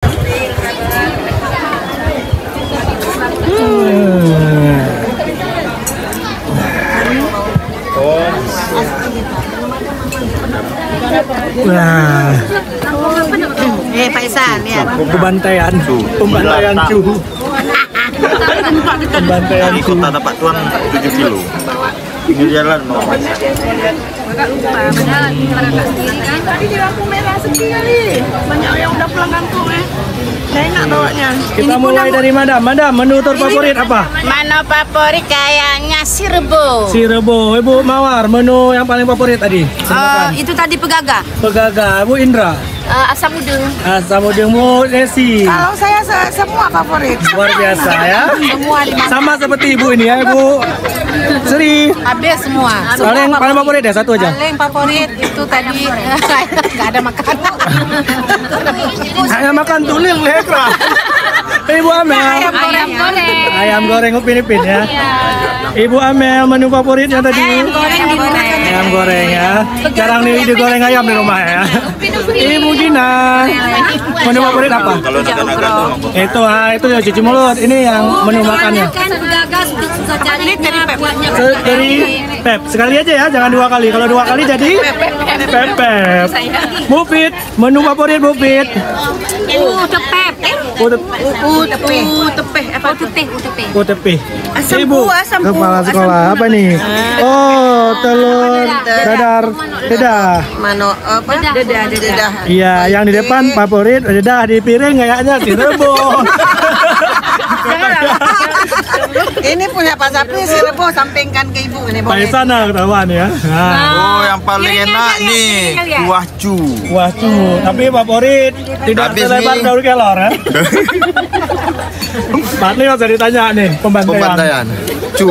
Nah, Pak Isan ya. pembantaian cu. Pembantaian Di kota Tapak Tuan 7 kilo. Pinggir jalan mau masak. Agak lupa, padahal masyarakat sendiri kan. Tadi di lampu merah sepi kali. Banyak yang udah pulang kampung ya. Saya nggak bawanya. Kita mulai dari Madam. Madam, menu terfavorit apa? Menu favorit kayaknya sirebo. Sirebo. Ibu Mawar, menu yang paling favorit tadi? Itu tadi pegaga. Pegaga. Bu Indra. Asam udang. Asam udang. Bu Nesi. Kalau saya semua favorit. Luar biasa ya. Semua dimakan. Sama seperti ibu ini ya, Bu Sri. Habis semua. Paling favorit ya, satu aja. Paling favorit itu tadi nggak ada makanan. Hanya makan tulil lekra. Ibu Amel. Ayam goreng Upin-Ipin ya. Ibu Amel, menu favoritnya tadi. Ayam goreng ya. Jarang nih digoreng ayam di rumah ya. Ibu Gina, menu favorit apa? Kalau naga-naga Itu ya cuci mulut. Ini yang menu makannya. Dari Pep. Sekali aja ya, jangan 2 kali. Kalau 2 kali jadi Pep. Bu Fit, menu favorit Bu Fit. Utepeh. Ibu, kepala sekolah apa nih? Oh, telur dadar dedah. Mano apa? Dedah. Iya, yang di depan favorit dedah, di piring kayaknya sirebo. Ini punya Pak Sapri, sirebo sampingkan ke ibu ini. Pakai sana ketahuan ya. Nah, Oh, yang paling enak nih kuah cu. wah tuh, tapi favorit tidak Habis selebar nih. daun kelor ya. Pak Leo usah ditanya nih Pembantaian. Cu.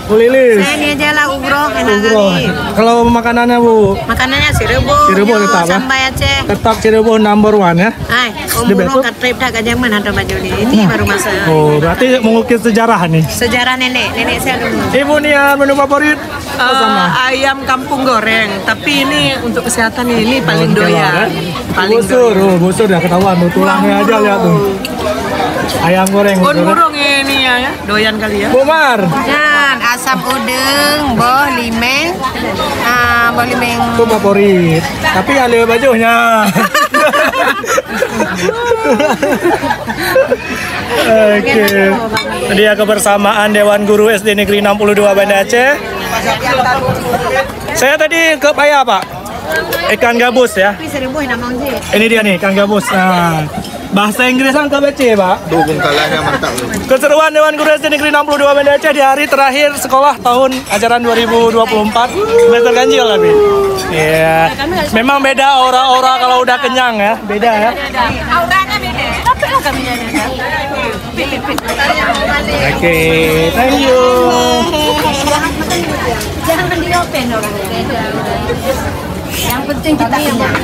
Bu Lilis. Ini aja lah ugrok enak Bro, kali. kalau makanannya Bu, Makanannya sirebo. Sirebo tetap, ya? Sampai Aceh. tetap Cirebon number 1 ya. Ay, Di umur besok? katrip dah kajang mana ada baju ini baru masa. Oh, berarti mengukir sejarah nih. Sejarah nenek saya dulu. Ibu nih ya, menu favorit sama. Ayam kampung goreng, tapi ini untuk kesehatan ini paling Kelor, ya. doyan. Paling Busur, busur ya ketahuan tuh tulangnya aja lihat tuh. Ayam goreng. Burung ini ya, doyan kali ya. Bu Mar, Dan asam udang, boh limeng, itu favorit. Tapi ada bajunya. Oke. Dia kebersamaan Dewan Guru SD Negeri 62 Banda Aceh. Saya tadi ke Paya, Pak. Ikan gabus ya. Ini dia nih, ikan gabus. Nah, bahasa Inggrisan KBC, Pak. Tuh bungkalannya mantap. Keseruan Dewan Guru SD Negeri 62 Banda Aceh di hari terakhir sekolah tahun ajaran 2024 semester ganjil tapi. Iya. Memang beda aura-aura kalau udah kenyang ya, beda ya. Auranya beda. Tapi lah kami Oke, thank you. Jangan diopen dong. Yang penting kita kenyang.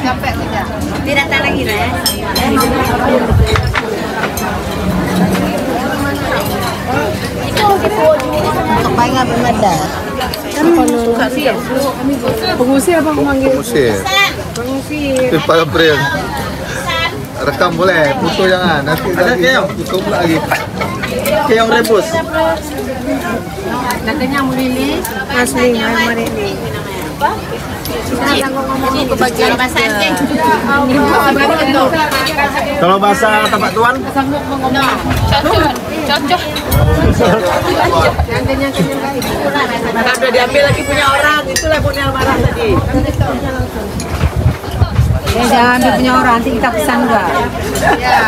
Tidak tak lagi ya. Kepala bermada. Pengusir apa memanggil? Musir. Pipa April. Rekam boleh, foto jangan. Nanti ada keong, foto pula lagi. Keong rebus. Dan kenyang melilis. Asli, mari ini. Ini kebagian bahasa Aceh. Kalau bahasa Tapak Tuan? Cocok. Udah diambil lagi punya orang, itulah punya marah tadi. Jangan ambil punya orang, nanti kita pesan enggak. Ya,